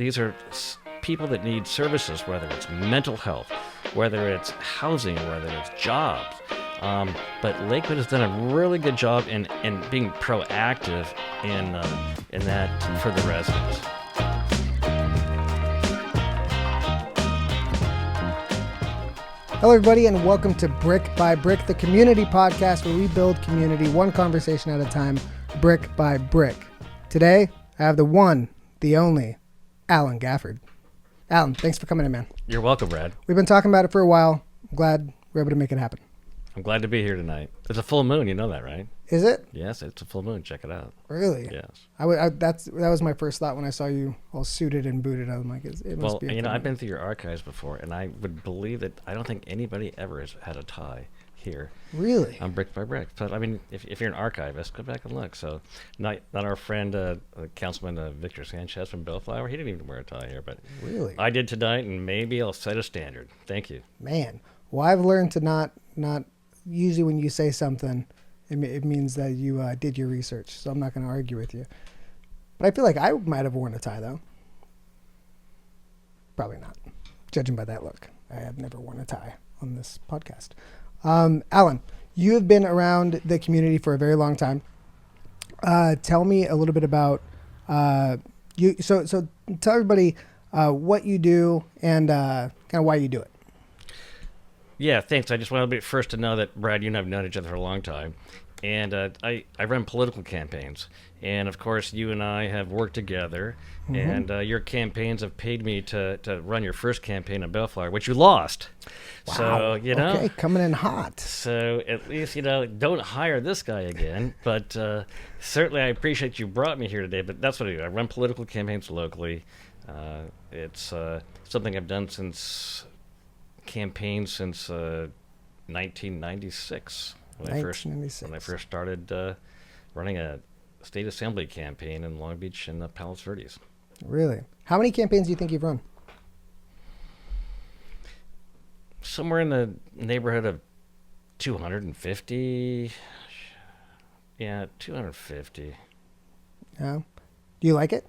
these are people that need services, whether it's mental health, whether it's housing, whether it's jobs. But Lakewood has done a really good job in being proactive in that for the residents. Hello, everybody, and welcome to Brick by Brick, the community podcast where we build community one conversation at a time, brick by brick. Today, I have the one, the only, Alan Gafford. Alan, thanks for coming in, man. You're welcome, Brad. We've been talking about it for a while. I'm glad we're able to make it happen. I'm glad to be here tonight. It's a full moon, you know that, right? Is it? Yes, it's a full moon. Check it out. Really? Yes. That was my first thought when I saw you all suited and booted. I'm like, it must be. Well, I've been through your archives before, and I would believe that I don't think anybody ever has had a tie here. Really? On Brick by Brick. But I mean, if you're an archivist, go back and look. So, not our friend Councilman Victor Sanchez from Bellflower. He didn't even wear a tie here, but really, I did tonight, and maybe I'll set a standard. Thank you, man. Well, I've learned to not. Usually, when you say something, it means that you did your research. So I'm not going to argue with you. But I feel like I might have worn a tie, though. Probably not, judging by that look. I have never worn a tie on this podcast. Alan, you have been around the community for a very long time. Tell me a little bit about you. So tell everybody what you do and kind of why you do it. Yeah, thanks. I just wanted to be first to know that Brad, you and I have known each other for a long time. And I run political campaigns. And, of course, you and I have worked together. Mm-hmm. And your campaigns have paid me to run your first campaign in Bellflower, which you lost. Wow. So, Okay, coming in hot. So, at least, don't hire this guy again. But certainly I appreciate you brought me here today. But that's what I do. I run political campaigns locally. It's something I've done since 1996. When I first started running a state assembly campaign in Long Beach and Palos Verdes. Really? How many campaigns do you think you've run? Somewhere in the neighborhood of 250. Yeah, 250. Yeah. Do you like it?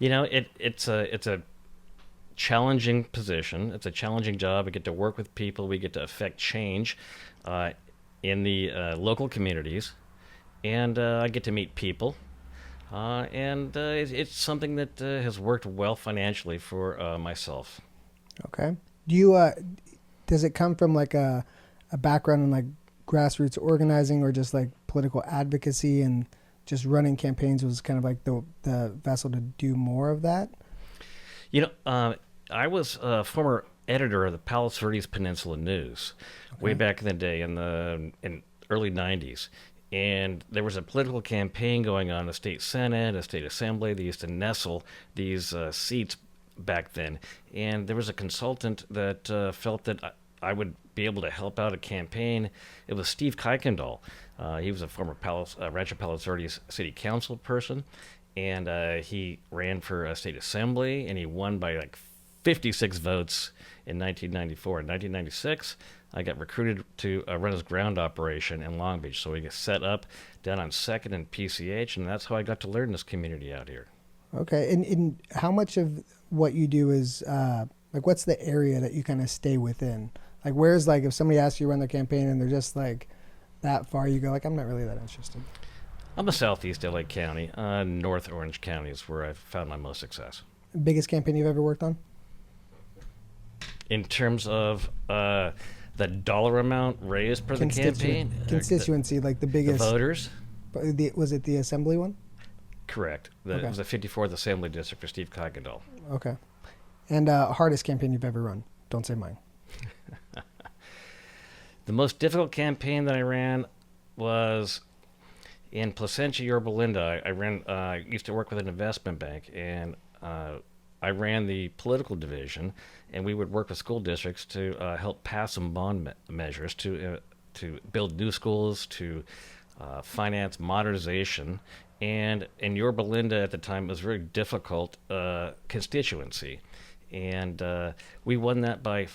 It's a challenging position. It's a challenging job. We get to work with people. We get to affect change in the local communities, and I get to meet people, and it's something that has worked well financially for myself. Okay. Do you does it come from like a background in like grassroots organizing or just like political advocacy, and just running campaigns was kind of like the vessel to do more of that? I was a former editor of the Palos Verdes Peninsula News way back in the day in early 90s. And there was a political campaign going on in the state senate, a state assembly. They used to nestle these seats back then. And there was a consultant that felt that I would be able to help out a campaign. It was Steve Kuykendall. He was a former Rancho Palos Verdes city council person. And he ran for a state assembly, and he won by like 56 votes in 1994. In 1996, I got recruited to run his ground operation in Long Beach. So we got set up down on 2nd and PCH, and that's how I got to learn this community out here. Okay, and how much of what you do is, like, what's the area that you kind of stay within? Like, where's, like, if somebody asks you to run their campaign and they're just, like, that far, you go, like, I'm not really that interested. I'm a southeast LA County. North Orange County is where I've found my most success. Biggest campaign you've ever worked on? In terms of the dollar amount raised per the campaign? Constituency, like the biggest. The voters? Was it the assembly one? Correct. It was the 54th Assembly District for Steve Kuykendall. Okay. And hardest campaign you've ever run? Don't say mine. The most difficult campaign that I ran was in Placentia, Yorba Linda. I used to work with an investment bank, and I ran the political division, and we would work with school districts to help pass some bond measures to build new schools, to finance modernization. And in Yorba Linda at the time, it was a very difficult constituency. And we won that by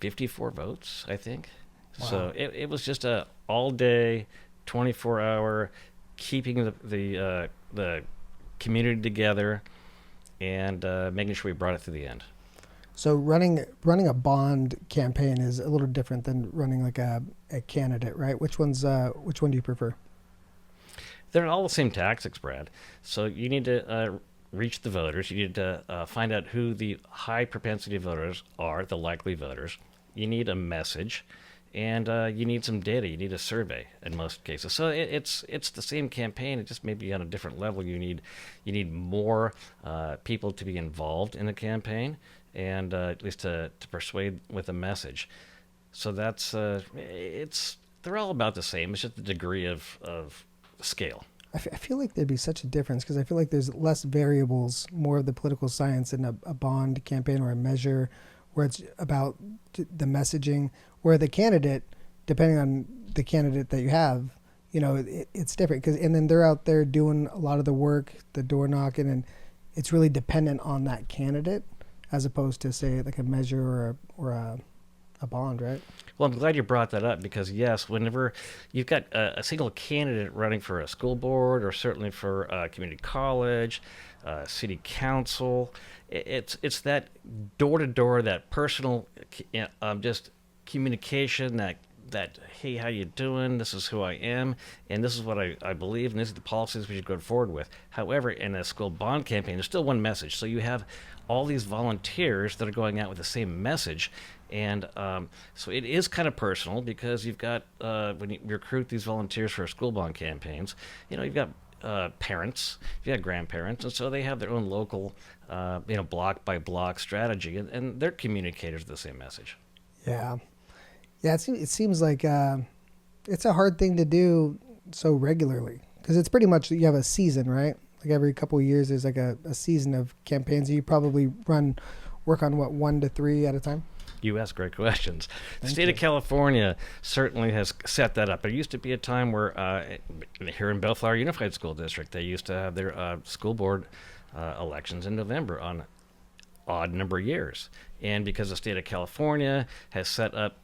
54 votes, I think. Wow. So it was just a all-day, 24-hour, keeping the community together. and making sure we brought it to the end. So running a bond campaign is a little different than running like a candidate, right? Which one do you prefer? They're all the same tactics, Brad. So you need to reach the voters. You need to find out who the high propensity voters are, the likely voters. You need a message, and you need some data. You need a survey in most cases. So it's the same campaign. It just may be on a different level. You need more people to be involved in the campaign, and at least to persuade with a message. So that's they're all about the same. It's just the degree of scale. I feel like there'd be such a difference because I feel like there's less variables, more of the political science in a bond campaign or a measure where it's about the messaging, where the candidate, depending on the candidate that you have, it's different and then they're out there doing a lot of the work, the door knocking, and it's really dependent on that candidate as opposed to say like a measure or a bond, right? Well, I'm glad you brought that up because, yes, whenever you've got a single candidate running for a school board or certainly for a community college, city council, it's that door-to-door, that personal just communication, that, hey, how you doing? This is who I am, and this is what I believe, and these are the policies we should go forward with. However, in a school bond campaign, there's still one message. So you have all these volunteers that are going out with the same message, and so it is kind of personal because you've got, when you recruit these volunteers for school bond campaigns, you've got parents, you've got grandparents, and so they have their own local, block by block strategy, and they're communicators of the same message. Yeah. Yeah, it seems like it's a hard thing to do so regularly because it's pretty much you have a season, right? Like every couple of years, there's like a season of campaigns. You probably work on 1 to 3 at a time. You ask great questions. The state of California certainly has set that up. There used to be a time where here in Bellflower Unified School District, they used to have their school board elections in November on odd number of years. And because the state of California has set up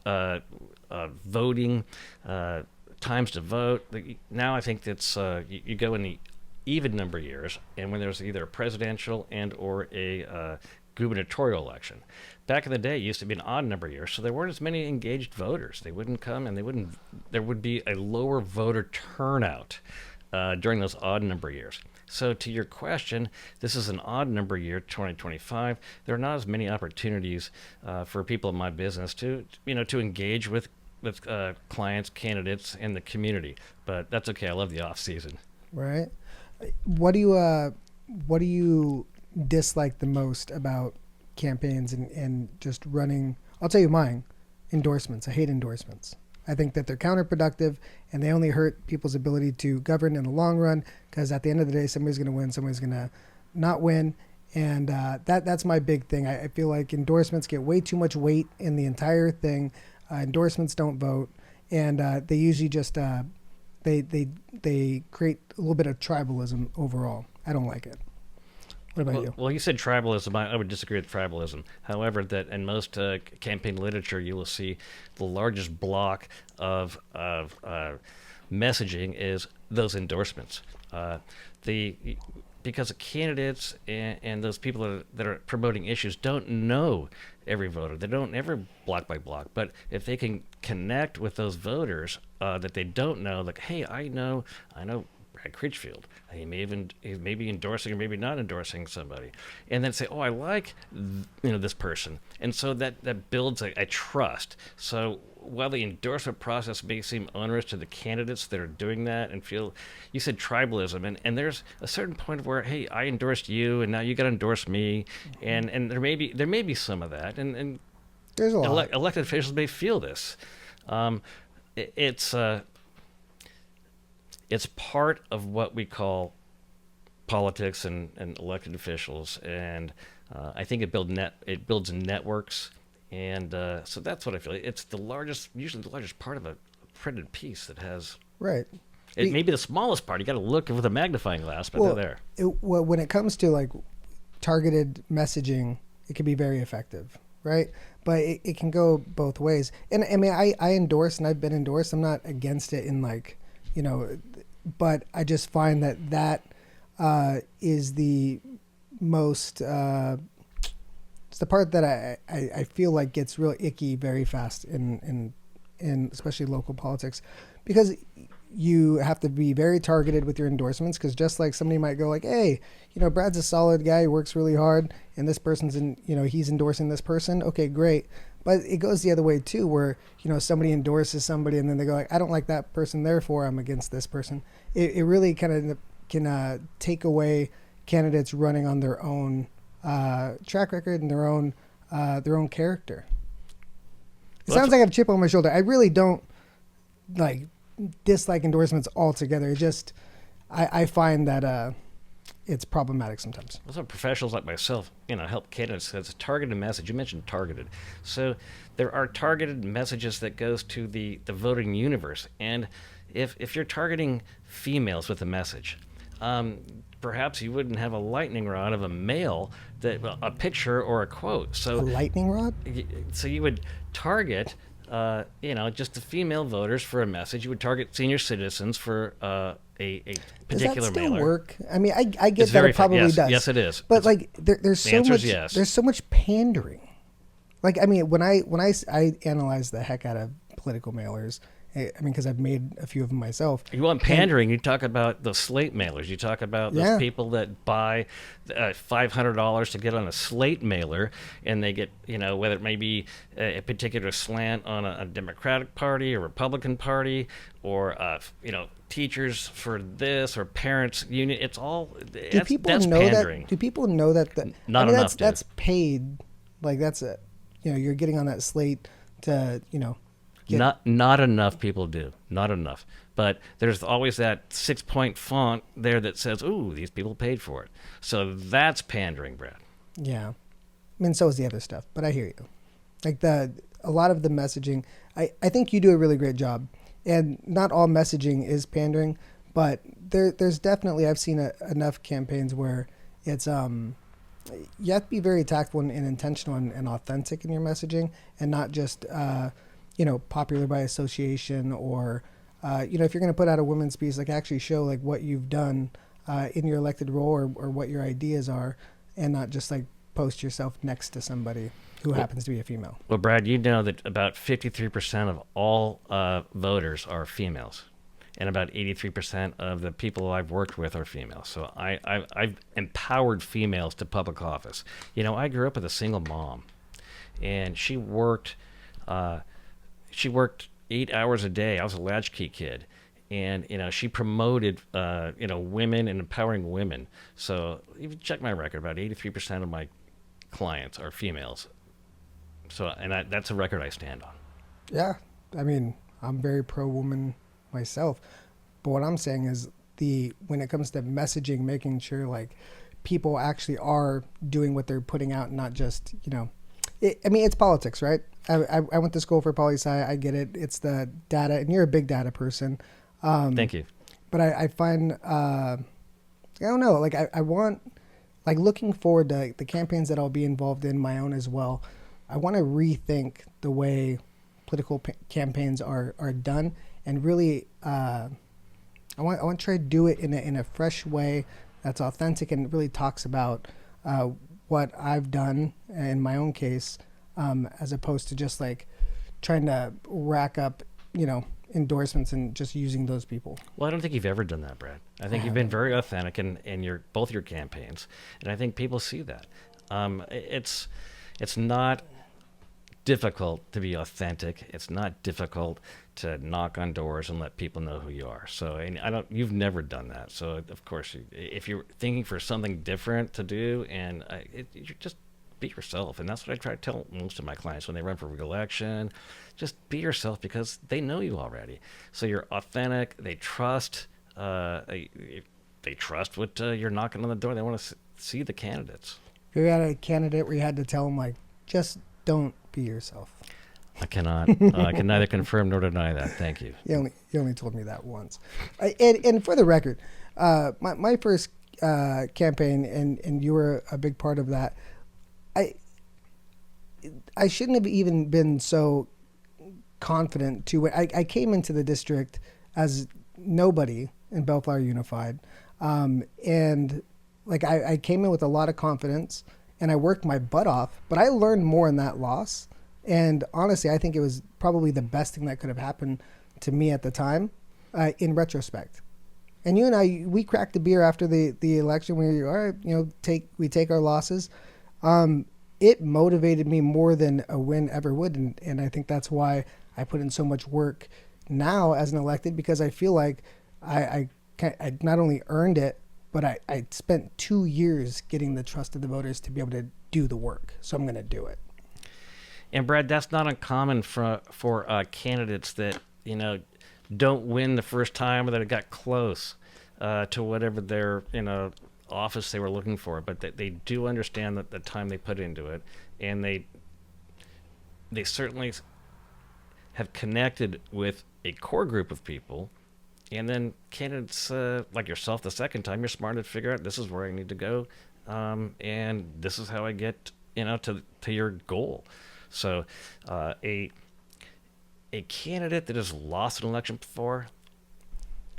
voting times to vote, now I think it's you go in the even number of years, and when there's either a presidential and or a gubernatorial election. Back in the day, it used to be an odd number of years, so there weren't as many engaged voters. They wouldn't come, and there would be a lower voter turnout during those odd number of years. So to your question, this is an odd number year, 2025. There are not as many opportunities for people in my business to engage with clients, candidates, and the community. But that's okay. I love the off season. Right. What do you dislike the most about campaigns and just running? I'll tell you mine. Endorsements. I hate endorsements. I think that they're counterproductive and they only hurt people's ability to govern in the long run because at the end of the day, somebody's going to win, somebody's going to not win. And that's my big thing. I feel like endorsements get way too much weight in the entire thing. Endorsements don't vote. And they usually just, they create a little bit of tribalism overall. I don't like it. What about you? Well, you said tribalism. I would disagree with tribalism. However, that in most campaign literature, you will see the largest block of messaging is those endorsements. Because the candidates and those people that are promoting issues don't know every voter. They don't ever block by block. But if they can connect with those voters that they don't know, like, hey, I know Brad Crihfield. He may be endorsing or maybe not endorsing somebody, and then say, "Oh, I like this person," and so that builds a trust. So while the endorsement process may seem onerous to the candidates that are doing that and feel, you said tribalism, and there's a certain point where, hey, I endorsed you, and now you got to endorse me, and there may be some of that, and there's a lot. Elected officials may feel this. It's part of what we call politics and elected officials, and I think it builds networks, and so that's what I feel. It's usually the largest part of a printed piece that has. Right. It may be the smallest part. You got to look with a magnifying glass, but they're there. When it comes to like targeted messaging, it can be very effective, right? But it can go both ways. And I mean, I endorse, and I've been endorsed. I'm not against it in like, but I just find that is the most it's the part that I feel like gets real icky very fast in especially local politics, because you have to be very targeted with your endorsements, because just like somebody might go like, hey, Brad's a solid guy, he works really hard, and this person's he's endorsing this person. Okay, great. But it goes the other way too, where, somebody endorses somebody and then they go like, I don't like that person, therefore I'm against this person. It really kind of can take away candidates running on their own track record and their own character. It sounds like I have a chip on my shoulder. I really don't dislike endorsements altogether. It just, I find that it's problematic sometimes. Also, professionals like myself, help candidates. It's a targeted message. You mentioned targeted. So there are targeted messages that goes to the voting universe. And if you're targeting females with a message, perhaps you wouldn't have a lightning rod of a male, a picture or a quote. So a lightning rod? So you would target, just the female voters for a message. You would target senior citizens for a particular does that still mailer. Work? I mean, I get that it probably does. Yes, it is. But there's so much. Yes. There's so much pandering. I mean, when I analyze the heck out of political mailers. Because I've made a few of them myself. You want pandering, you talk about the slate mailers. You talk about those people that buy $500 to get on a slate mailer, and they get, whether it may be a particular slant on a Democratic Party or Republican Party, or, teachers for this or parents union. It's all, that's pandering. Do people know that? Not enough. That's paid. That's it. You're getting on that slate to, Not enough people do. Not enough. But there's always that 6-point font there that says, ooh, these people paid for it. So that's pandering, Brad. Yeah. So is the other stuff. But I hear you. A lot of the messaging, I think you do a really great job. And not all messaging is pandering, but there's definitely, I've seen enough campaigns where it's, you have to be very tactful and intentional and authentic in your messaging, and not just, popular by association, or, if you're going to put out a women's piece, actually show what you've done in your elected role, or what your ideas are, and not just post yourself next to somebody who happens to be a female. Well, Brad, you know that about 53% of all voters are females, and about 83% of the people I've worked with are females. So I've empowered females to public office. I grew up with a single mom, and she worked 8 hours a day. I was a latchkey kid. And, she promoted, women and empowering women. So if you check my record, about 83% of my clients are females. So, and that's a record I stand on. Yeah. I'm very pro-woman myself. But what I'm saying is when it comes to messaging, making sure people actually are doing what they're putting out, and not just, it's politics, right? I went to school for poli-sci. I get it. It's the data, and you're a big data person. Thank you. But I find, I don't know, I want, looking forward to the campaigns that I'll be involved in, my own as well. I want to rethink the way political campaigns are done, and really, I want to try to do it in a fresh way that's authentic and really talks about what I've done in my own case, as opposed to just trying to rack up, endorsements and just using those people. Well, I don't think you've ever done that, Brad. I think you've been very authentic in both your campaigns, and I think people see that. It's not difficult to be authentic. It's not difficult to knock on doors and let people know who you are. So, and you've never done that. So, of course, if you're thinking for something different to do, and you just be yourself. And that's what I try to tell most of my clients when they run for re-election. Just be yourself, because they know you already. So you're authentic. They trust. They trust what you're knocking on the door. They want to see the candidates. You had a candidate where you had to tell them just don't be yourself. I cannot. I can neither confirm nor deny that. Thank you. You only told me that once. And for the record, my first campaign, and you were a big part of that. I shouldn't have even been so confident to it. I came into the district as nobody in Bellflower Unified, and like I came in with a lot of confidence and I worked my butt off, but I learned more in that loss. And honestly, I think it was probably the best thing that could have happened to me at the time, in retrospect. And you and I, we cracked a beer after the election. We were, all right, we take our losses. It motivated me more than a win ever would. And I think that's why I put in so much work now as an elected, because I feel like I not only earned it, but I spent 2 years getting the trust of the voters to be able to do the work. So I'm going to do it. And Brad, that's not uncommon for candidates that, don't win the first time or that got close to whatever their, office they were looking for. But they do understand that the time they put into it, and they certainly have connected with a core group of people. And then candidates like yourself, the second time, you're smart to figure out this is where I need to go, and this is how I get, to your goal. So a candidate that has lost an election before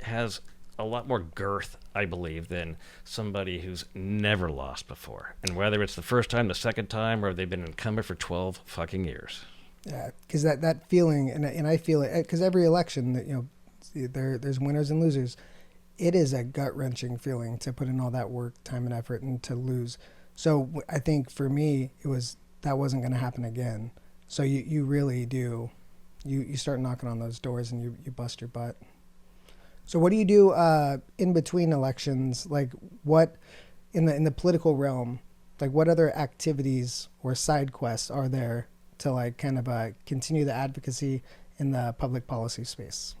has a lot more girth, I believe, than somebody who's never lost before. And whether it's the first time, the second time, or they've been incumbent for 12 fucking years. Yeah, because that feeling, and I feel it, because every election, there's winners and losers. It is a gut-wrenching feeling to put in all that work, time, and effort, and to lose. So I think for me, that wasn't going to happen again. So you really do, you start knocking on those doors and you bust your butt. So what do you do in between elections? Like what in the political realm, like what other activities or side quests are there to like kind of continue the advocacy in the public policy space?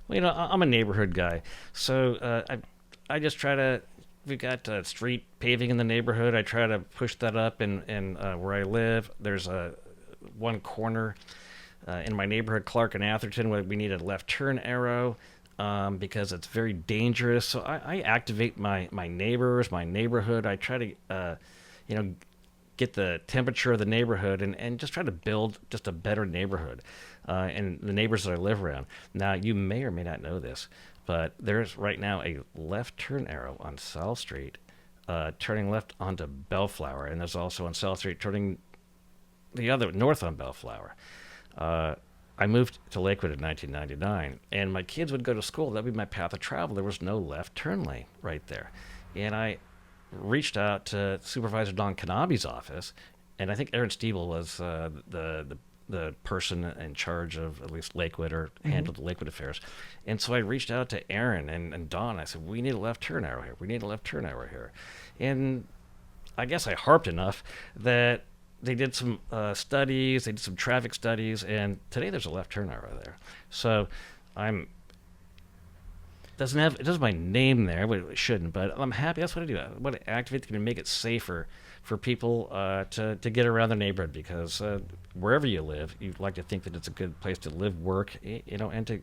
Well, I'm a neighborhood guy, so I just try to. We've got street paving in the neighborhood. I try to push that up, and where I live, there's one corner in my neighborhood, Clark and Atherton, where we need a left turn arrow because it's very dangerous. So I activate my neighbors, my neighborhood. I try to, get the temperature of the neighborhood and just try to build just a better neighborhood and the neighbors that I live around. Now, you may or may not know this, but there's right now a left turn arrow on South Street turning left onto Bellflower, and there's also on South Street turning the other north on Bellflower. I moved to Lakewood in 1999, and my kids would go to school. That would be my path of travel. There was no left turn lane right there. And I reached out to Supervisor Don Kanabe's office, and I think Aaron Stiebel was the person in charge of at least Lakewood or handled the Lakewood affairs. And so I reached out to Aaron and Don. I said, we need a left turn arrow here. We need a left turn arrow here. And I guess I harped enough that they did some studies, they did some traffic studies, and today there's a left turn arrow there. So it doesn't have my name there, but it shouldn't, but I'm happy. That's what I do. I want to activate to make it safer for people to get around their neighborhood, because wherever you live, you'd like to think that it's a good place to live, work, and to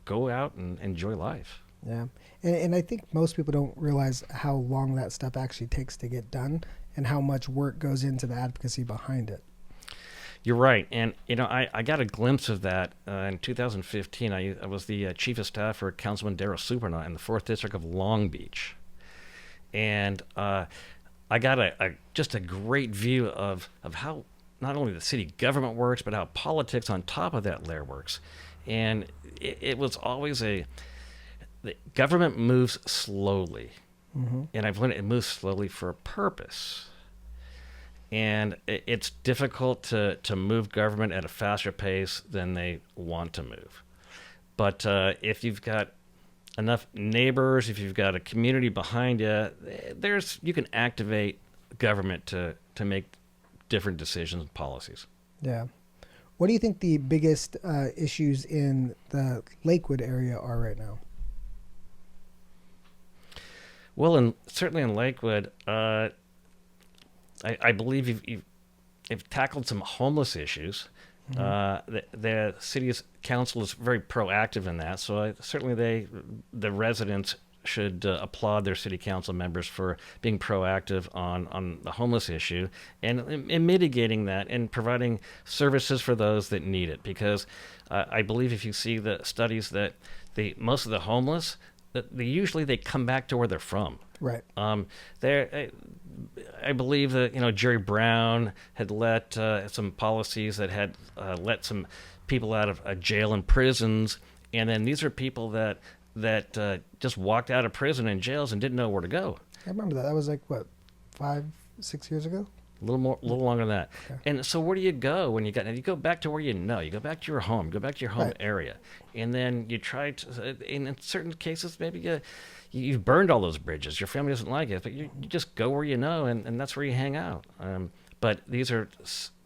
go out and enjoy life. Yeah. And I think most people don't realize how long that stuff actually takes to get done and how much work goes into the advocacy behind it. You're right. And, I got a glimpse of that in 2015. I was the chief of staff for Councilman Darrell Supernaut in the 4th District of Long Beach. And I got just a great view of how not only the city government works, but how politics on top of that layer works. And it was always the government moves slowly. Mm-hmm. And I've learned it moves slowly for a purpose. And it's difficult to move government at a faster pace than they want to move. But if you've got enough neighbors, if you've got a community behind you, you can activate government to make different decisions and policies. Yeah. What do you think the biggest issues in the Lakewood area are right now? Well, certainly in Lakewood, I believe you've tackled some homeless issues. Mm-hmm. The city's council is very proactive in that, so certainly the residents should applaud their city council members for being proactive on the homeless issue and mitigating that and providing services for those that need it. Because I believe if you see the studies that most of the homeless, they usually come back to where they're from. Right. There, I believe that Jerry Brown had let some policies that had let some people out of jail and prisons, and then these are people that just walked out of prison and jails and didn't know where to go. I remember that. That was like what, 5-6 years ago? A little longer than that. Okay. And so where do you go when you go back to where you know? You go back to your home, go back to your home Right. area, and then you try to. In certain cases, maybe you've burned all those bridges. Your family doesn't like it, but you just go where you know, and that's where you hang out. But these are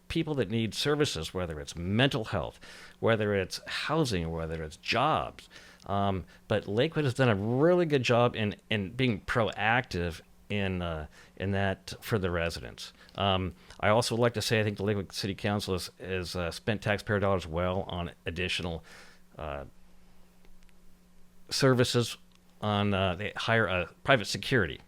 people that need services, whether it's mental health, whether it's housing, whether it's jobs. But Lakewood has done a really good job in being proactive in that for the residents. I also would like to say I think the Lakewood City Council has spent taxpayer dollars well on additional services. They hire private security,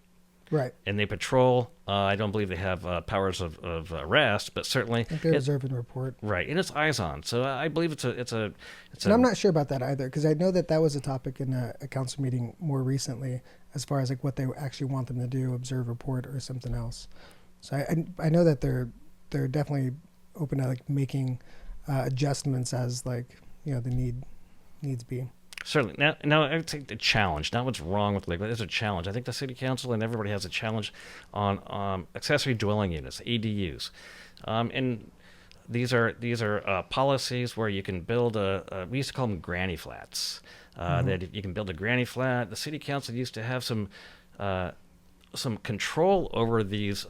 Right. and they patrol. I don't believe they have powers of arrest, but certainly I think they observe and report. right, and it's eyes on. So I believe it's a. And I'm not sure about that either, because I know that was a topic in a council meeting more recently, as far as like what they actually want them to do, observe, report, or something else. So I know that they're definitely open to like making adjustments as like the needs be. Certainly. Now I would say the challenge, not what's wrong with Lakewood. There's a challenge. I think the city council and everybody has a challenge on accessory dwelling units, ADUs, and these are policies where you can build we used to call them granny flats. That you can build a granny flat. The city council used to have some control over these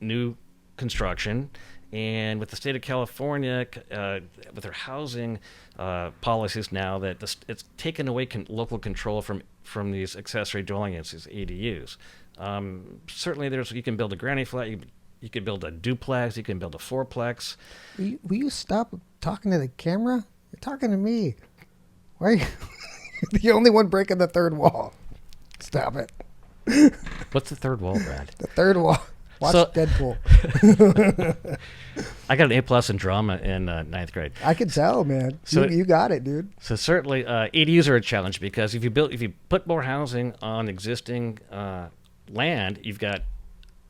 new construction. And with the state of California, with their housing policies now, that it's taken away local control from these accessory dwelling units, these ADUs. Certainly, you can build a granny flat, you can build a duplex, you can build a fourplex. Will you stop talking to the camera? You're talking to me. Why are you you're the only one breaking the third wall? Stop it. What's the third wall, Brad? The third wall. Watch Deadpool. I got an A+ in drama in ninth grade. I could tell, man. So you got it, dude. So certainly, ADUs are a challenge because if you put more housing on existing land, you've got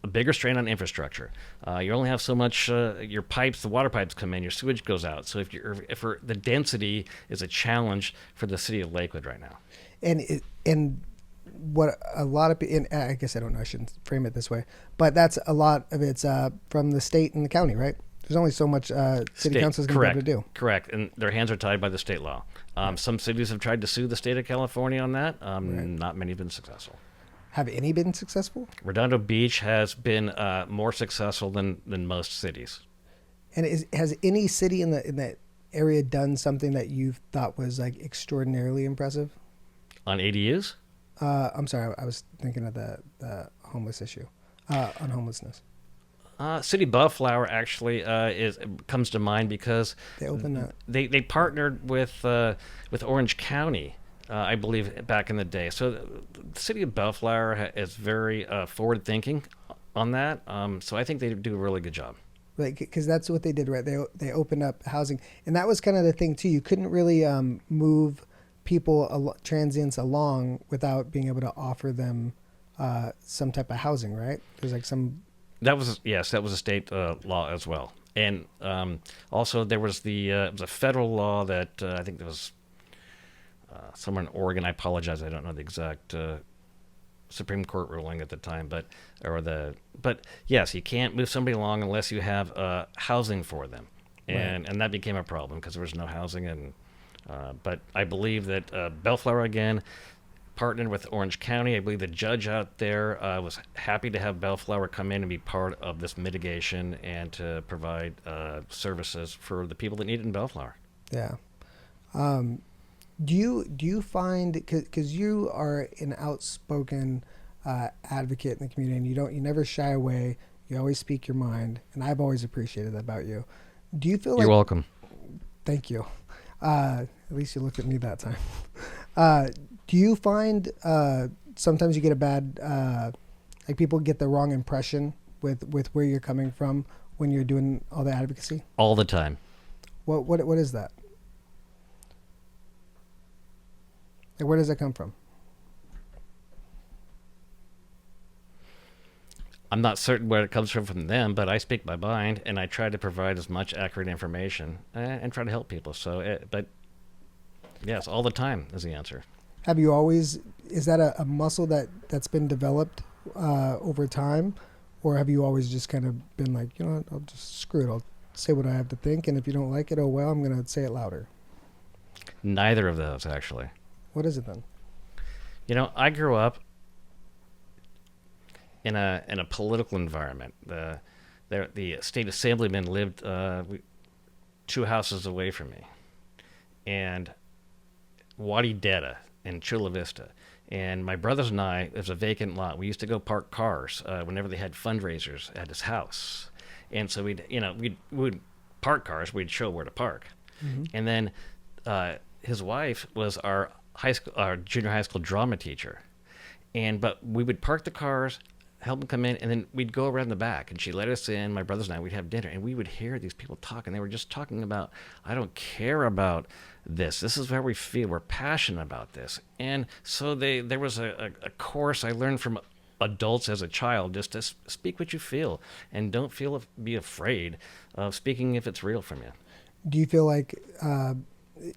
a bigger strain on infrastructure. You only have so much. Your pipes, the water pipes come in, your sewage goes out. So if the density is a challenge for the city of Lakewood right now. And what a lot of people, I guess I don't know, I shouldn't frame it this way, but that's a lot of it's from the state and the county, right? There's only so much city council is going to be able to do. Correct, and their hands are tied by the state law. Some cities have tried to sue the state of California on that. Right. Not many have been successful. Have any been successful? Redondo Beach has been more successful than most cities. And has any city in that area done something that you thought was like extraordinarily impressive? On ADUs? I'm sorry, I was thinking of the homeless issue, on homelessness. City Bellflower actually comes to mind because They opened they partnered with Orange County, I believe, back in the day. So the city of Bellflower is very forward thinking on that. So I think they do a really good job. Because that's what they did, right? They opened up housing, and that was kind of the thing too. You couldn't really move people, transients, along without being able to offer them some type of housing, right? There's like some. That was a state law as well, and also there was it was a federal law that I think there was somewhere in Oregon. I apologize, I don't know the exact Supreme Court ruling at the time, but yes, you can't move somebody along unless you have housing for them, and that became a problem because there was no housing. And but I believe that Bellflower again partnered with Orange County. I believe the judge out there was happy to have Bellflower come in and be part of this mitigation and to provide services for the people that need it in Bellflower. Yeah. Do you find, because you are an outspoken advocate in the community, and you never shy away, you always speak your mind, and I've always appreciated that about you. Do you feel like... You're welcome. Thank you. At least you looked at me that time. Do you find sometimes you get a bad, like people get the wrong impression with where you're coming from when you're doing all the advocacy? All the time. What is that? Like, where does that come from? I'm not certain where it comes from them, but I speak my mind, and I try to provide as much accurate information and try to help people. But yes, all the time is the answer. Have you always, is that a muscle that's been developed over time? Or have you always just kind of been like, you know what, I'll just screw it. I'll say what I have to think. And if you don't like it, oh, well, I'm going to say it louder. Neither of those, actually. What is it then? I grew up in a political environment. The state assemblyman lived 2 houses away from me, and Wadi Detta in Chula Vista. And my brothers and I, it was a vacant lot. We used to go park cars whenever they had fundraisers at his house, and so we'd park cars. We'd show where to park, and then his wife was our junior high school drama teacher, but we would park the cars, help them come in, and then we'd go around the back, and she'd let us in. My brothers and I, we'd have dinner, and we would hear these people talk, and they were just talking about, I don't care about this. This is how we feel. We're passionate about this. And so there was a course I learned from adults as a child, just to speak what you feel, and don't be afraid of speaking if it's real from you. Do you feel like,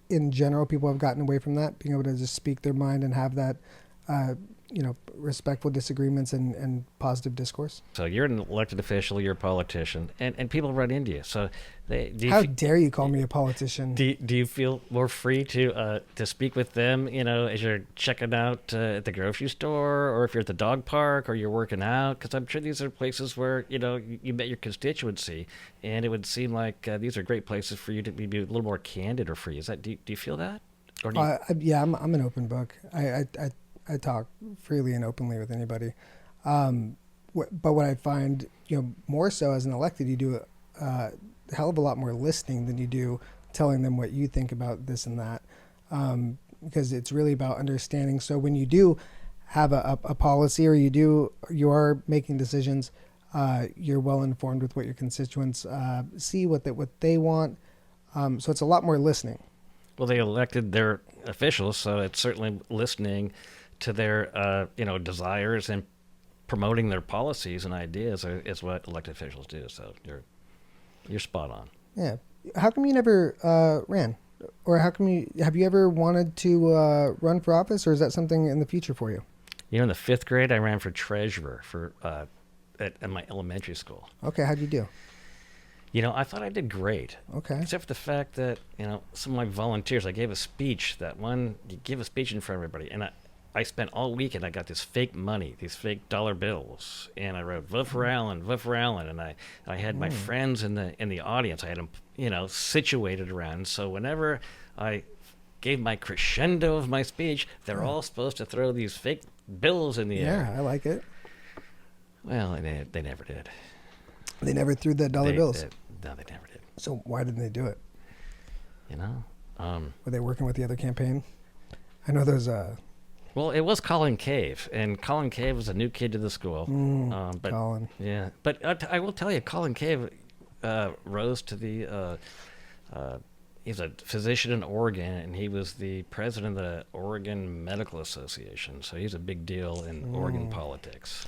in general, people have gotten away from that, being able to just speak their mind and have that, respectful disagreements and positive discourse? So you're an elected official, you're a politician, and people run into you. So how dare you call me a politician? Do you feel more free to speak with them, as you're checking out at the grocery store, or if you're at the dog park, or you're working out? Because I'm sure these are places where, you met your constituency, and it would seem like these are great places for you to be a little more candid or free. Do you feel that? Or yeah, I'm an open book. I talk freely and openly with anybody. But what I find, more so as an elected, you do a hell of a lot more listening than you do telling them what you think about this and that. Because it's really about understanding. So when you do have a policy, or you are making decisions, you're well informed with what your constituents see, what they want. So it's a lot more listening. Well, they elected their officials, so it's certainly listening to their desires and promoting their policies and ideas is what elected officials do. So you're spot on. Yeah. How come you never ran, or have you ever wanted to run for office, or is that something in the future for you? In the 5th grade, I ran for treasurer at my elementary school. Okay, how'd you do? I thought I did great. Okay. Except for the fact that some of my volunteers, I gave a speech. You give a speech in front of everybody, and I spent all weekend. I got this fake money, these fake dollar bills, and I wrote "Vote for Alan, vote for Alan," and I had my friends in the audience. I had them, situated around. So whenever I gave my crescendo of my speech, they're all supposed to throw these fake bills in the air. Yeah, I like it. Well, they never did. They never threw the dollar bills. No, they never did. So why didn't they do it? Were they working with the other campaign? I know there's Well, it was Colin Cave, and Colin Cave was a new kid to the school. Colin. Yeah, but I will tell you, Colin Cave rose to the. He's a physician in Oregon, and he was the president of the Oregon Medical Association. So he's a big deal in Oregon politics.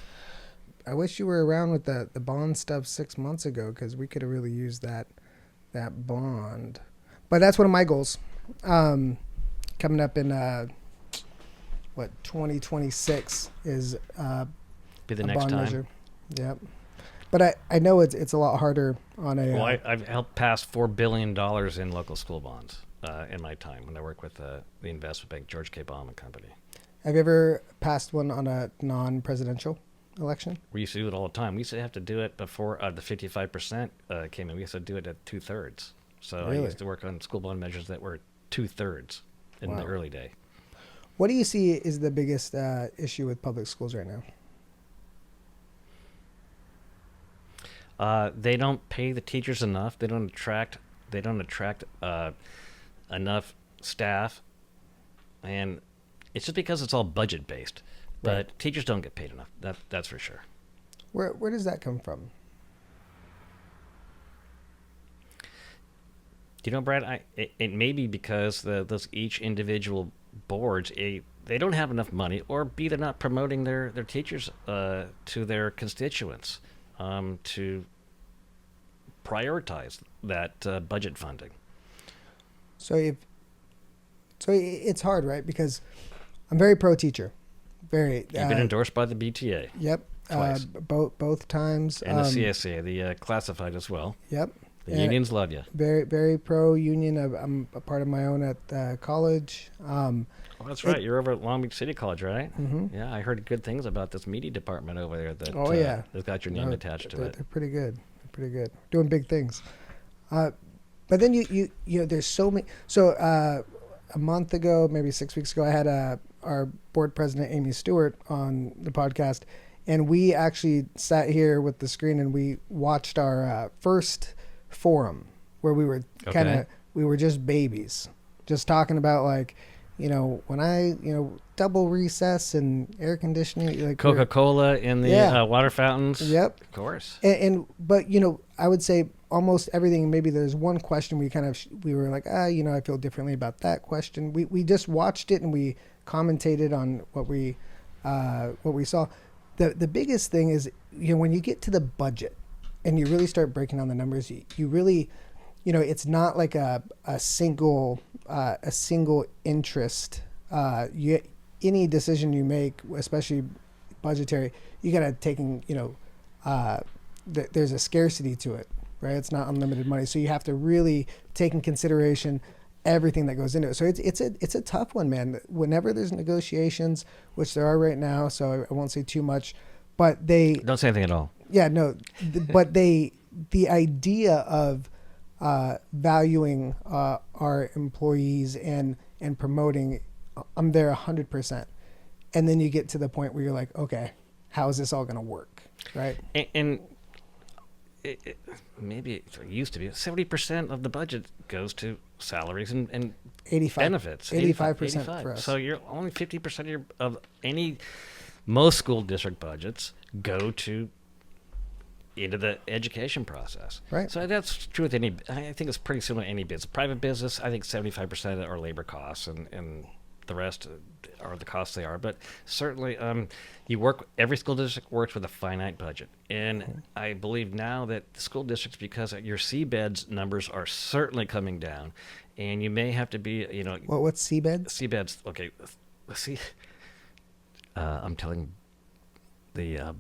I wish you were around with the bond stuff 6 months ago, because we could have really used that bond. But that's one of my goals. Coming up in 2026 is Be the a next bond time. measure. Yep. But I know it's a lot harder on a. Well, I've helped pass $4 billion in local school bonds in my time when I worked with the investment bank, George K. Baum and Company. Have you ever passed one on a non-presidential election? We used to do it all the time. We used to have to do it before the 55% came in. We used to do it at 2/3. So Really? I used to work on school bond measures that were 2/3 in the early day. What do you see is the biggest issue with public schools right now? They don't pay the teachers enough. They don't attract enough staff, and it's just because it's all budget based. But Right. teachers don't get paid enough. That's for sure. Where does that come from? Brad, it may be because those each individual boards, they don't have enough money, or B, they're not promoting their teachers to their constituents to prioritize that budget funding. So it's hard, right? Because I'm very pro teacher. Very. You've been endorsed by the BTA. Yep. Twice. Both times. And the CSA, the classified as well. Yep. The unions love you. Very, very pro union. I'm a part of my own at college. Oh, that's right. You're over at Long Beach City College, right? Mm-hmm. Yeah, I heard good things about this media department over there that has got your name attached to it. They're pretty good. They're pretty good. Doing big things. But then you know, there's so many. So a month ago, maybe 6 weeks ago, I had our board president, Amy Stewart, on the podcast. And we actually sat here with the screen and we watched our first forum where we were we were just babies, just talking about like, you know, when double recess and air conditioning, like Coca-Cola in the water fountains. Yep. Of course. But, you know, I would say almost everything, maybe there's one question we were like, you know, I feel differently about that question. We just watched it and we commentated on what we saw. The biggest thing is, you know, when you get to the budget and you really start breaking down the numbers, you really, you know, it's not like a single interest. Any decision you make, especially budgetary, you got to there's a scarcity to it, right? It's not unlimited money, so you have to really take in consideration everything that goes into it. So it's a tough one, man. Whenever there's negotiations, which there are right now, so I won't say too much, but don't say anything at all. Yeah, no, but the idea of valuing our employees and promoting, I'm there 100%. And then you get to the point where you're like, okay, how is this all going to work, right? And maybe it used to be 70% of the budget goes to salaries and 85 benefits. 85% for us. So you're only 50% of most school district budgets go into the education process. Right. So that's true with I think it's pretty similar to any business. Private business, I think 75% are labor costs and the rest are the costs they are. But certainly every school district works with a finite budget. And I believe now that the school districts, because your seabeds numbers are certainly coming down, and you may have to be, you know. What's seabeds? Seabeds, okay. See, I'm telling the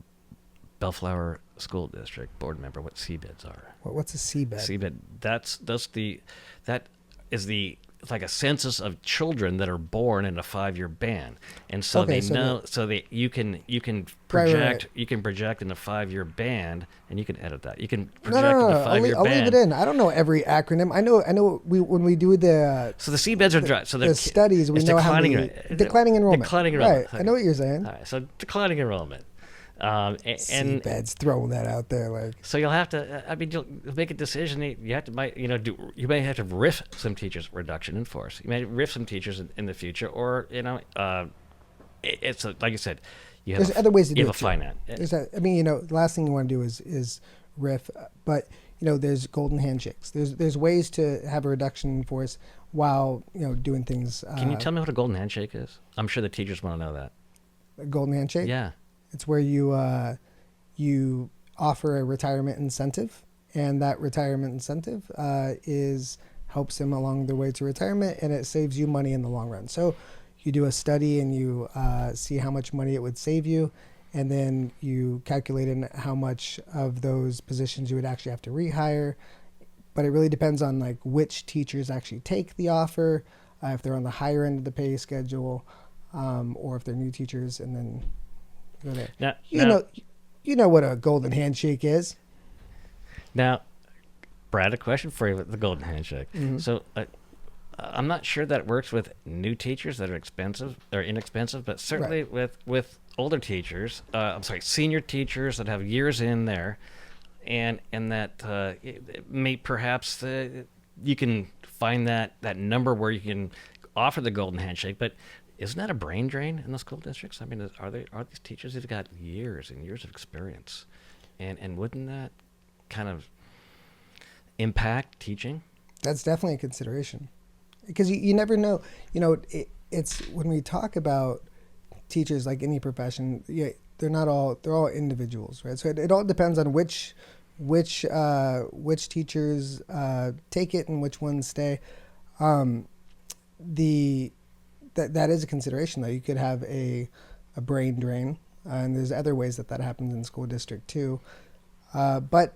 Bellflower School District board member what seabeds are. What's a seabed? Seabed, it's like a census of children that are born in a 5-year ban, and so you can project you can project in a 5-year band, and you can edit that. You can project in a 5-year band. I'll leave it in. I don't know every acronym. I know. When we do the so the seabeds are dry. So the studies, we know how many declining enrollment. Declining enrollment. Right. I know what you're saying. All right. So declining enrollment. Seabeds, throwing that out there, like. So you'll have to. I mean, you'll make a decision. You have to, you may have to riff some teachers reduction in force. You may riff some teachers in the future, or it's like you said. There's other ways to do it. You have a finite. The last thing you want to do is riff, but there's golden handshakes. There's ways to have a reduction in force while doing things. Can you tell me what a golden handshake is? I'm sure the teachers want to know that. A golden handshake? Yeah. It's where you offer a retirement incentive, and that retirement incentive helps them along their way to retirement, and it saves you money in the long run. So you do a study and you see how much money it would save you, and then you calculate in how much of those positions you would actually have to rehire. But it really depends on like which teachers actually take the offer, if they're on the higher end of the pay schedule, or if they're new teachers, and then. Now, you know what a golden handshake is. Now, Brad, a question for you with the golden handshake. Mm-hmm. So, I'm not sure that it works with new teachers that are expensive or inexpensive, but certainly with older teachers. Senior teachers that have years in there, and that may perhaps you can find that number where you can offer the golden handshake, but. Isn't that a brain drain in the school districts? I mean, are these teachers who've got years and years of experience, and wouldn't that kind of impact teaching? That's definitely a consideration, because you never know. it's when we talk about teachers, like any profession, yeah, they're all individuals, right? So it all depends on which teachers take it and which ones stay. That is a consideration, though. You could have a brain drain, and there's other ways that happens in school district too. But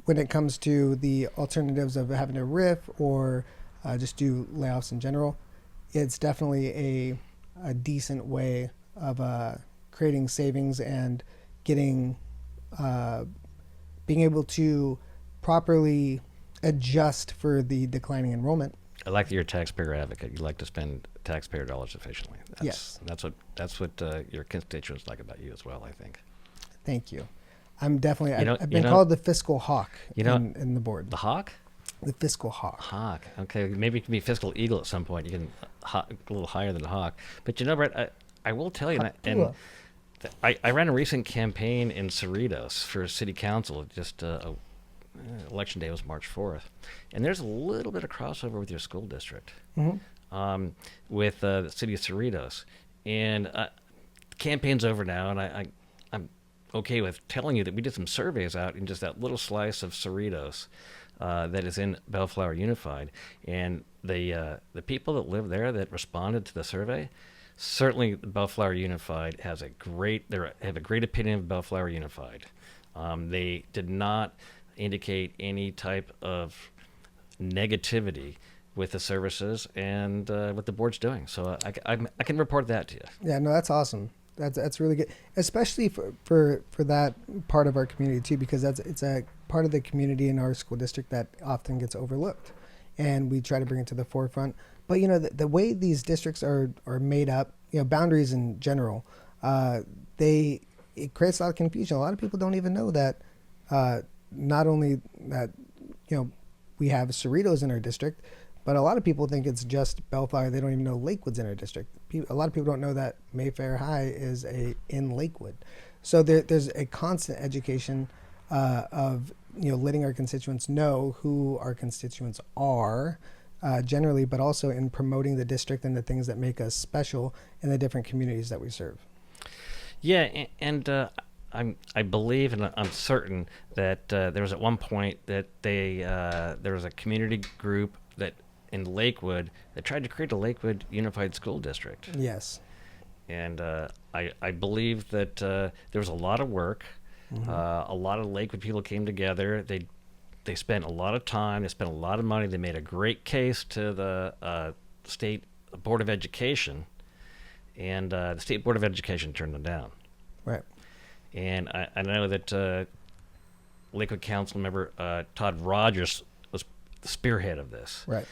when it comes to the alternatives of having a RIF or just do layoffs in general, it's definitely a decent way of creating savings and getting being able to properly adjust for the declining enrollment. I like that you're a taxpayer advocate. You like to spend taxpayer dollars efficiently. Yes. That's what your constituents like about you as well, I think. Thank you. I'm definitely, I've been you know- called the fiscal hawk You know- in the board. The hawk? The fiscal hawk. Hawk. Okay, maybe it can be fiscal eagle at some point. You can a little higher than the hawk. But Brett, I will tell you, I ran a recent campaign in Cerritos for city council. Just election day was March 4th, and there's a little bit of crossover with your school district, with the city of Cerritos. And campaign's over now, and I'm okay with telling you that we did some surveys out in just that little slice of Cerritos that is in Bellflower Unified, and the people that live there that responded to the survey, certainly Bellflower Unified have a great opinion of Bellflower Unified. They did not indicate any type of negativity with the services and what the board's doing. So I can report that to you. Yeah, no, that's awesome. That's really good, especially for that part of our community too, because it's a part of the community in our school district that often gets overlooked, and we try to bring it to the forefront. But the way these districts are made up, boundaries in general, it creates a lot of confusion. A lot of people don't even know that not only that we have Cerritos in our district, but a lot of people think it's just Bellflower. They don't even know Lakewood's in our district. A lot of people don't know that Mayfair High is in Lakewood. So there's a constant education of letting our constituents know who our constituents are generally, but also in promoting the district and the things that make us special in the different communities that we serve. Yeah, and I believe and I'm certain that there was at one point that there was a community group that in Lakewood that tried to create a Lakewood Unified School District. Yes. And I believe that there was a lot of work. A lot of Lakewood people came together. They spent a lot of time. They spent a lot of money. They made a great case to the State Board of Education, and the State Board of Education turned them down. Right. And I know that Lakewood Council member Todd Rogers was the spearhead of this. Right.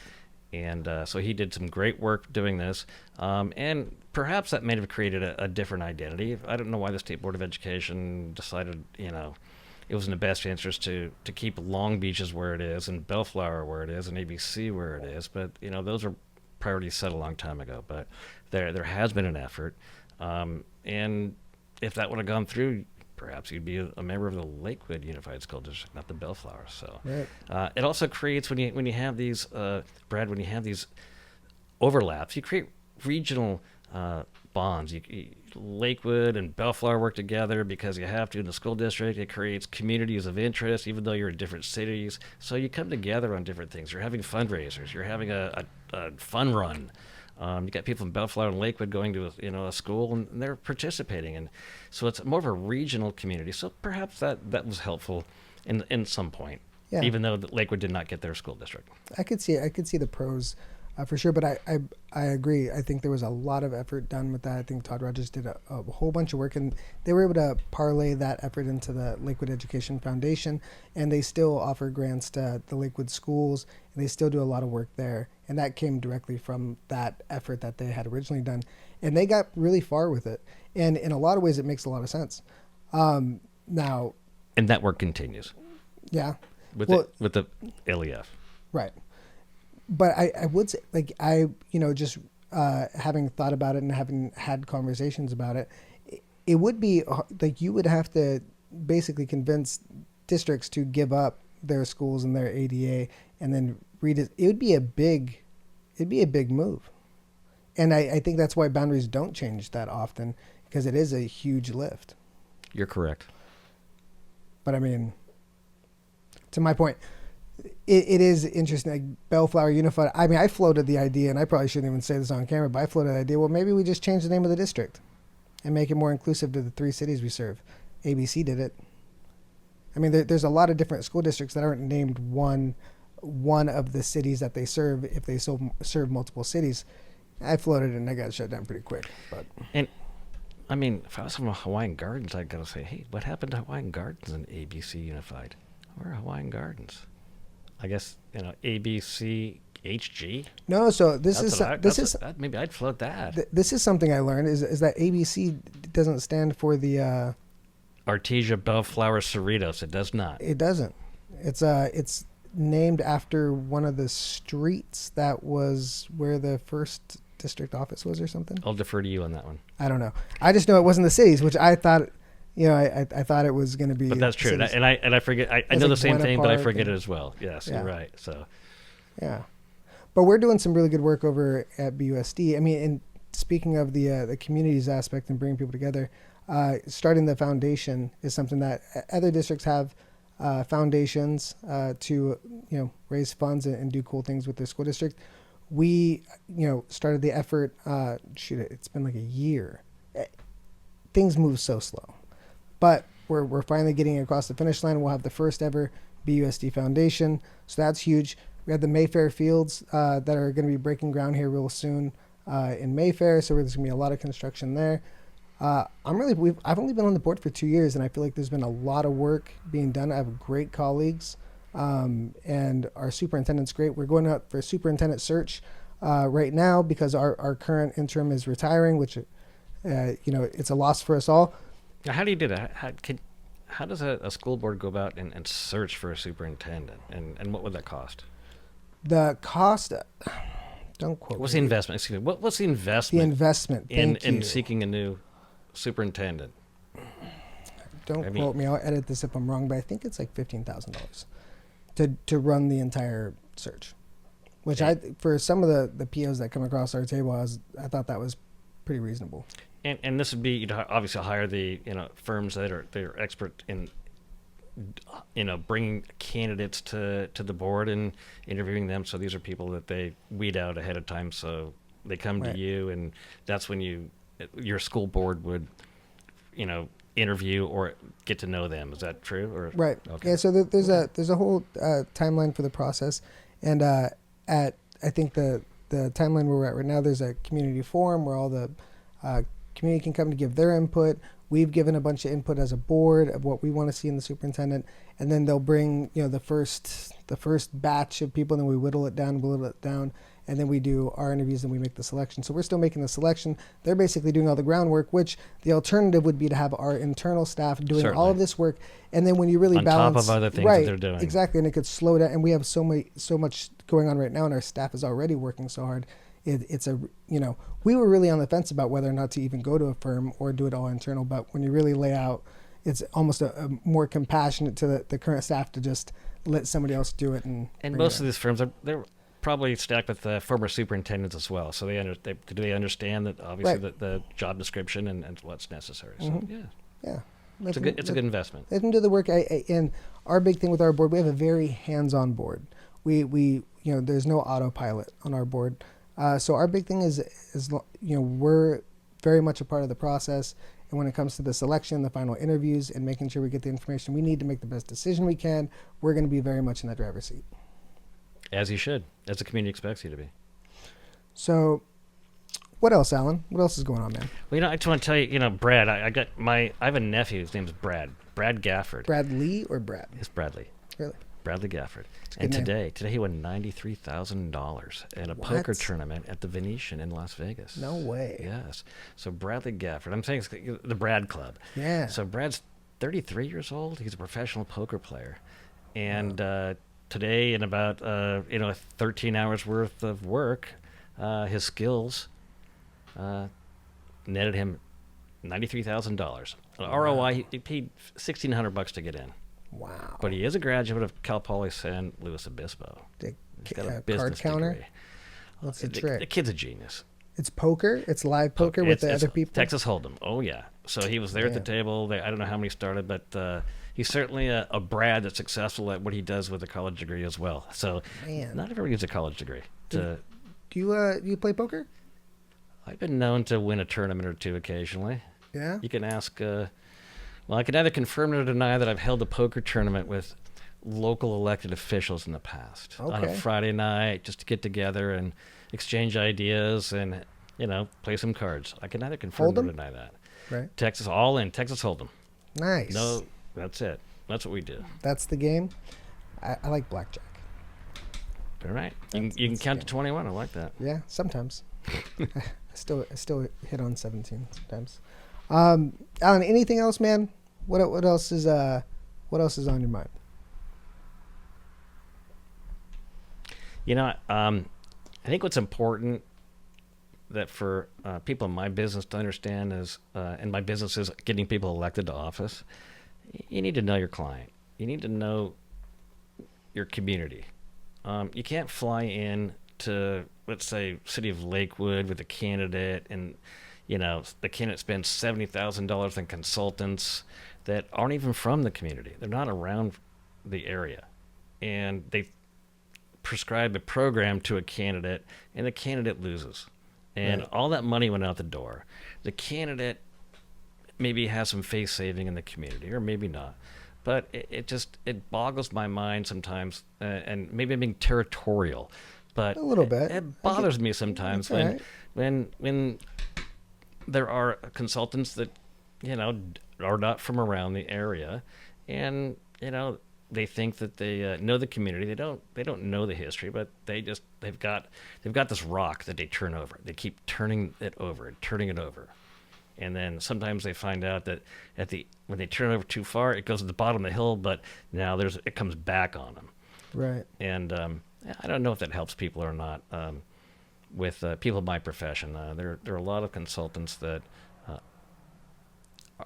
And so he did some great work doing this. And perhaps that may have created a different identity. I don't know why the State Board of Education decided, it was in the best interest to keep Long Beach as where it is and Bellflower where it is and ABC where it is. But, those are priorities set a long time ago. But there has been an effort. And if that would have gone through, perhaps you'd be a member of the Lakewood Unified School District, not the Bellflower. So right. It also creates, when you have these, Brad, when you have these overlaps, you create regional bonds. Lakewood and Bellflower work together because you have to in the school district. It creates communities of interest, even though you're in different cities. So you come together on different things. You're having fundraisers. You're having a fun run. You got people from Bellflower and Lakewood going to a school, and they're participating, and so it's more of a regional community. So perhaps that was helpful in some point, even though Lakewood did not get their school district. I could see the pros for sure, but I agree. I think there was a lot of effort done with that. I think Todd Rogers did a whole bunch of work, and they were able to parlay that effort into the Lakewood Education Foundation, and they still offer grants to the Lakewood schools, and they still do a lot of work there. And that came directly from that effort that they had originally done. And they got really far with it. And in a lot of ways, it makes a lot of sense. Now. And that work continues. Yeah. With the LEF. Right. But I would say, just having thought about it and having had conversations about it, it would be like you would have to basically convince districts to give up their schools and their ADA and then it would be a big move. And I think that's why boundaries don't change that often, because it is a huge lift. You're correct. But I mean, to my point, it is interesting. Like Bellflower Unified. I mean, I floated the idea, and I probably shouldn't even say this on camera, but I floated the idea. Well, maybe we just change the name of the district and make it more inclusive to the 3 cities we serve. ABC did it. I mean, there's a lot of different school districts that aren't named one of the cities that they serve if they serve multiple cities. I floated it and I got shut down pretty quick. But And I mean, if I was from Hawaiian Gardens, I'd gotta say, hey, what happened to Hawaiian Gardens and ABC Unified? Where are Hawaiian Gardens? I guess ABC HG. no, so Maybe I'd float that. This is something I learned is that ABC doesn't stand for the. Artesia Bellflower Cerritos. It does not. It doesn't. It's named after one of the streets that was where the first district office was or something. I'll defer to you on that one. I don't know. I just know it wasn't the cities, which I thought, I thought it was going to be. But that's true, and I forget. I know the same thing, but I forget it as well. Yes, Yeah. You're right. So, Yeah, but we're doing some really good work over at BUSD. I mean, and speaking of the communities aspect and bringing people together, starting the foundation is something that other districts have. Foundations to raise funds and do cool things with their school district. We started the effort. It's been like a year. Things move so slow, but we're finally getting across the finish line. We'll have the first ever BUSD Foundation, so that's huge. We have the Mayfair fields that are going to be breaking ground here real soon in Mayfair, so there's going to be a lot of construction there. I've only been on the board for 2 years, and I feel like there's been a lot of work being done. I have great colleagues, and our superintendent's great. We're going out for a superintendent search right now because our current interim is retiring, which, it's a loss for us all. now how do you do that? How does a school board go about and search for a superintendent, and what would that cost? The cost, don't quote What's me. the investment? Excuse me. What's the The investment investment. in Thank you. seeking a new superintendent? Don't I mean- quote me. I'll edit this if I'm wrong, but I think it's like $15,000 to run the entire search. Which for some of the POs that come across our table, I thought that was pretty reasonable. And this would be obviously hire the firms that are expert in bringing candidates to the board and interviewing them. So these are people that they weed out ahead of time. So they come Right. to you, and that's when your school board would interview or get to know them. Is that true? Or Right. Okay. Yeah. So there's a whole timeline for the process, and I think the timeline where we're at right now, there's a community forum where all the community can come to give their input. We've given a bunch of input as a board of what we want to see in the superintendent, and then they'll bring the first batch of people, and then we whittle it down, and then we do our interviews and we make the selection. So we're still making the selection. They're basically doing all the groundwork, which the alternative would be to have our internal staff doing all of this work, and then when you really On balance top of other things right, that they're doing. exactly, and it could slow down. And we have so much going on right now, and our staff is already working so hard. We were really on the fence about whether or not to even go to a firm or do it all internal. But when you really lay out, it's almost a more compassionate to the current staff to just let somebody else do it. And most of these firms they're probably stacked with former superintendents as well. So do they understand that obviously Right. the job description and what's necessary. So Mhm. yeah, yeah, it's a good investment. Let them do the work. And our big thing with our board, we have a very hands-on board. We there's no autopilot on our board. So our big thing is we're very much a part of the process. And when it comes to the selection, the final interviews, and making sure we get the information we need to make the best decision we can, we're going to be very much in that driver's seat. As you should, as the community expects you to be. So what else, Alan? What else is going on, man? Well, I just want to tell you, Brad, I have a nephew. His name's Brad Gafford. Bradley or Brad? It's Bradley. Really? Bradley Gafford. a And good name. today he won $93,000 in a poker tournament at the Venetian in Las Vegas. No way. Yes. So Bradley Gafford. I'm saying it's the Brad Club. Yeah. So Brad's 33 years old. He's a professional poker player. And today, in about 13 hours worth of work, his skills netted him $93,000. ROI, he paid $1,600 to get in. Wow. But he is a graduate of Cal Poly San Luis Obispo. The He's got a card business counter? degree. What's the The trick? kid's a genius. It's poker. It's live poker with the other people. Texas Hold'em. Oh yeah. So he was there at the table. I don't know how many started, but he's certainly a Brad that's successful at what he does with a college degree as well. So not everybody needs a college degree. Do you play poker? I've been known to win a tournament or two occasionally. Yeah. You can ask. Well, I can either confirm or deny that I've held a poker tournament with local elected officials in the past on a Friday night, just to get together and exchange ideas and play some cards. I can either confirm or deny that. Right. Texas Hold'em. Nice. No, that's it. That's what we do. That's the game. I like blackjack. All right. You can count to 21. I like that. Yeah, sometimes. I still hit on 17 sometimes. Alan, anything else, man? What else is on your mind? I think what's important that for people in my business to understand is, and my business is getting people elected to office, you need to know your client. You need to know your community. You can't fly in to, let's say, city of Lakewood with a candidate and, the candidate spends $70,000 in consultants that aren't even from the community. They're not around the area. And they prescribe a program to a candidate, and the candidate loses. And all that money went out the door. The candidate maybe has some face saving in the community, or maybe not. But it boggles my mind sometimes, and maybe I'm being territorial, but a little bit. It bothers me sometimes when there are consultants that are not from around the area, and they think that they know the community. They don't know the history, but they've got this rock that they turn over. They keep turning it over and turning it over, and then sometimes they find out that when they turn it over too far, it goes to the bottom of the hill. But now it comes back on them. Right. And I don't know if that helps people or not. With people in my profession, there are a lot of consultants that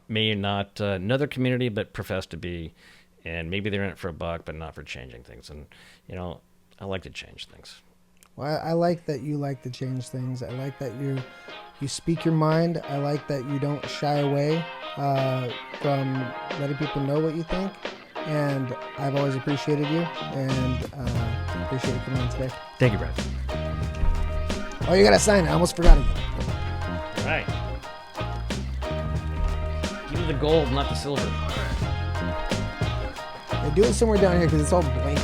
may not know their community, but profess to be. And maybe they're in it for a buck, but not for changing things. And, I like to change things. Well, I like that you like to change things. I like that you speak your mind. I like that you don't shy away from letting people know what you think. And I've always appreciated you, and appreciate you coming on today. Thank you, Brad. Oh, you got to sign it. I almost forgot again. All right. Give me the gold, not the silver. Do it somewhere down here because it's all blank.